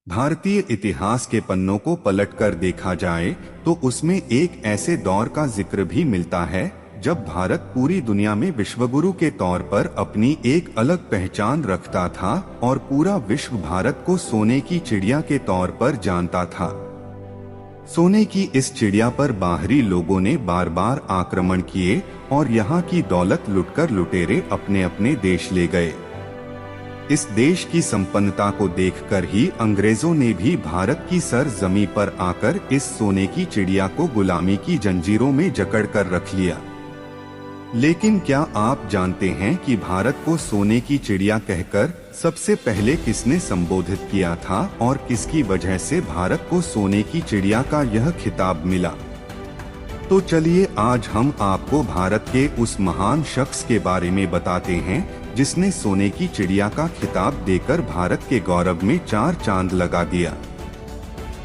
भारतीय इतिहास के पन्नों को पलटकर देखा जाए तो उसमें एक ऐसे दौर का जिक्र भी मिलता है जब भारत पूरी दुनिया में विश्वगुरु के तौर पर अपनी एक अलग पहचान रखता था और पूरा विश्व भारत को सोने की चिड़िया के तौर पर जानता था। सोने की इस चिड़िया पर बाहरी लोगों ने बार बार आक्रमण किए और यहाँ की दौलत लुटकर लुटेरे अपने अपने देश ले गए। इस देश की संपन्नता को देखकर ही अंग्रेजों ने भी भारत की सरजमी पर आकर इस सोने की चिड़िया को गुलामी की जंजीरों में जकड़कर रख लिया। लेकिन क्या आप जानते हैं कि भारत को सोने की चिड़िया कहकर सबसे पहले किसने संबोधित किया था और किसकी वजह से भारत को सोने की चिड़िया का यह खिताब मिला? तो चलिए आज हम आपको भारत के उस महान शख्स के बारे में बताते हैं जिसने सोने की चिड़िया का खिताब देकर भारत के गौरव में चार चांद लगा दिया।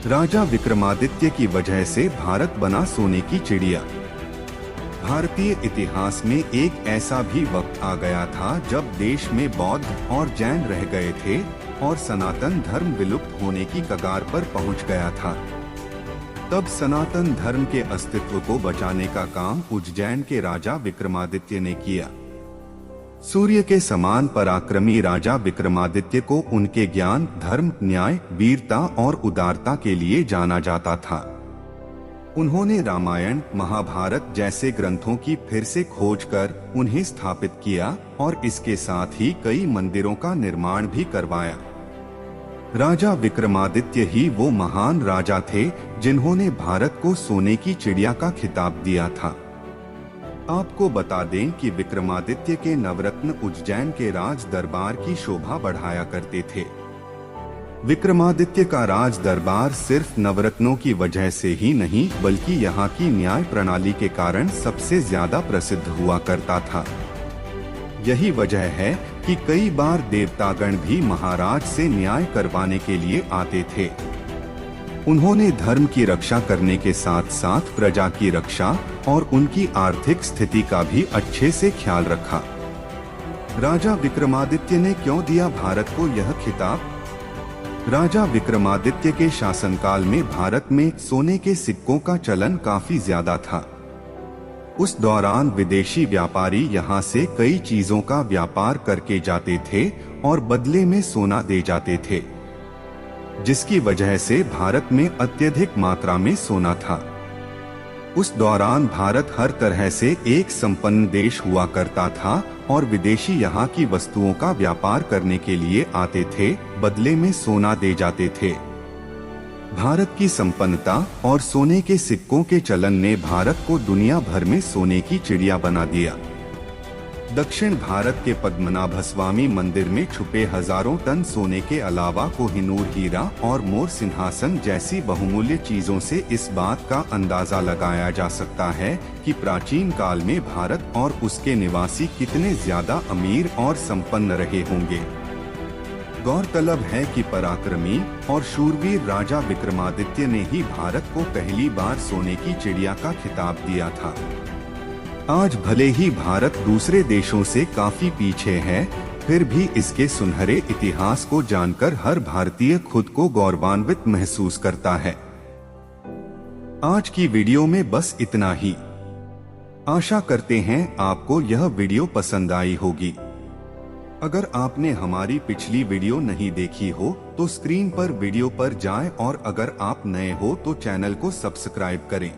राजा विक्रमादित्य की वजह से भारत बना सोने की चिड़िया। भारतीय इतिहास में एक ऐसा भी वक्त आ गया था जब देश में बौद्ध और जैन रह गए थे और सनातन धर्म विलुप्त होने की कगार पर पहुंच गया था। तब सनातन धर्म के अस्तित्व को बचाने का काम उज्जैन के राजा विक्रमादित्य ने किया। सूर्य के समान पराक्रमी राजा विक्रमादित्य को उनके ज्ञान, धर्म, न्याय, वीरता और उदारता के लिए जाना जाता था। उन्होंने रामायण, महाभारत जैसे ग्रंथों की फिर से खोज कर उन्हें स्थापित किया और इसके साथ ही कई मंदिरों का निर्माण भी करवाया। राजा विक्रमादित्य ही वो महान राजा थे जिन्होंने भारत को सोने की चिड़िया का खिताब दिया था। आपको बता दें कि विक्रमादित्य के नवरत्न उज्जैन के राज दरबार की शोभा बढ़ाया करते थे। विक्रमादित्य का राज दरबार सिर्फ नवरत्नों की वजह से ही नहीं बल्कि यहाँ की न्याय प्रणाली के कारण सबसे ज्यादा प्रसिद्ध हुआ करता था। यही वजह है कि कई बार देवतागण भी महाराज से न्याय करवाने के लिए आते थे। उन्होंने धर्म की रक्षा करने के साथ साथ प्रजा की रक्षा और उनकी आर्थिक स्थिति का भी अच्छे से ख्याल रखा। राजा विक्रमादित्य ने क्यों दिया भारत को यह खिताब? राजा विक्रमादित्य के शासनकाल में भारत में सोने के सिक्कों का चलन काफी ज्यादा था। उस दौरान विदेशी व्यापारी यहाँ से कई चीजों का व्यापार करके जाते थे और बदले में सोना दे जाते थे, जिसकी वजह से भारत में अत्यधिक मात्रा में सोना था। उस दौरान भारत हर तरह से एक संपन्न देश हुआ करता था और विदेशी यहाँ की वस्तुओं का व्यापार करने के लिए आते थे, बदले में सोना दे जाते थे। भारत की संपन्नता और सोने के सिक्कों के चलन ने भारत को दुनिया भर में सोने की चिड़िया बना दिया। दक्षिण भारत के पद्मनाभस्वामी मंदिर में छुपे हजारों टन सोने के अलावा कोहिनूर हीरा और मोर सिंहासन जैसी बहुमूल्य चीजों से इस बात का अंदाजा लगाया जा सकता है कि प्राचीन काल में भारत और उसके निवासी कितने ज्यादा अमीर और संपन्न रहे होंगे। गौरतलब है कि पराक्रमी और शूरवीर राजा विक्रमादित्य ने ही भारत को पहली बार सोने की चिड़िया का खिताब दिया था। आज भले ही भारत दूसरे देशों से काफी पीछे है, फिर भी इसके सुनहरे इतिहास को जानकर हर भारतीय खुद को गौरवान्वित महसूस करता है। आज की वीडियो में बस इतना ही। आशा करते हैं आपको यह वीडियो पसंद आई होगी। अगर आपने हमारी पिछली वीडियो नहीं देखी हो तो स्क्रीन पर वीडियो पर जाएं और अगर आप नए हो तो चैनल को सब्सक्राइब करें।